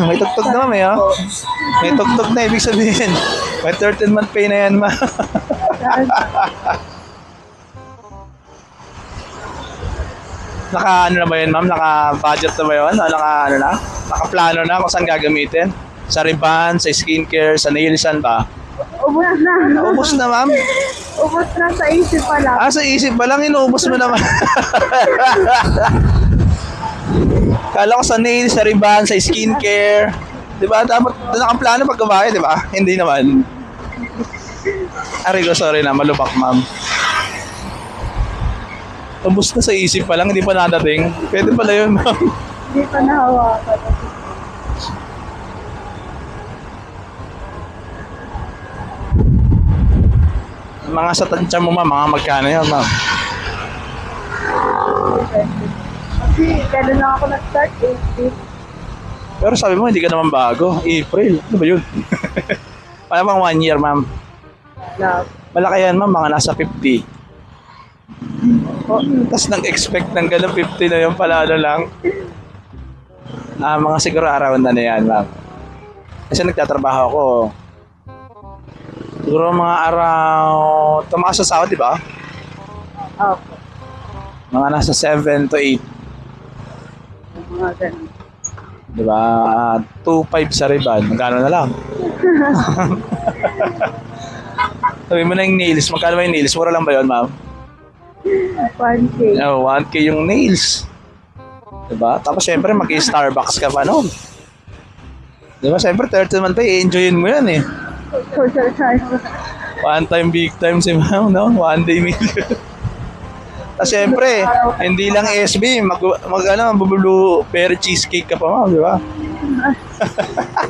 May tugtog na, ma'am, eh, oh. May tugtog na, ibig sabihin. May 13-month pay na yan, ma'am. Naka, ano na ba yun, ma'am? Naka-budget na ba yun? Naka-plano na kung saan gagamitin? Sa Riban, sa skincare, sa nails, saan ba? Ubus na. Naubos na, ma'am? Ubus na sa isip pa lang. Sa isip ba lang, inuubos mo naman. Kala ko sa nails, sa Riban, sa skincare. Diba? Dapat doon nakaplano pagkabahay, diba? Hindi naman. Arigo, sorry na, malubak, ma'am. Ubus na sa isip pa lang, hindi pa nadating. Pwede pala yun, ma'am. Hindi pa nahawakan. Mga sa tansya mo, ma'am, mga magkano yun, ma'am? Kasi gano'n lang ako nag-start, 80. Pero sabi mo, hindi ka naman bago. April. Ano ba yun? Parang 1 year, ma'am. Love. Malaki yan, ma'am. Mga nasa 50. Tapos nag-expect ng gano'n 50 na yung pala ano lang. Mga siguro around na yan, ma'am. Kasi nagtatrabaho ako. Siguro mga around... Tumakas sa sahod, di ba? Opo. Mga nasa 7 to 8. Mga ganun. Di ba? 2.5 sa Riban. Magkano na lang? Sabi mo na yung nails. Magkano ba yung nails? Mura lang ba yun, ma'am? 1K. 1K yung nails. Diba? Tapos syempre mag-Starbucks ka pa noon. Diba? Syempre 30 man tayo, enjoyin mo yan eh. Social time. One time, big time si ma'am, no? One day meal. Tapos syempre, hindi lang SB, blueberry cheesecake ka pa, ma'am, di ba?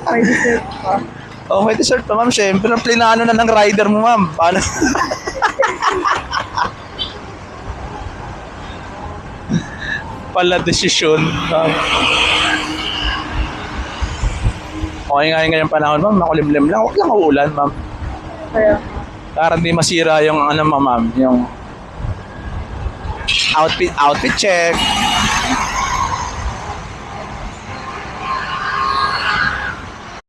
May dessert pa. Oh, may dessert pa, ma'am. Syempre, plinano na ng rider mo, ma'am. Paano? Pala desisyon. Okay nga yung ngayong panahon, ma'am. Makulimlim lang. Huwag lang uulan, ma'am. Kaya, Para hindi masira yung ano, ma'am, yung outfit check.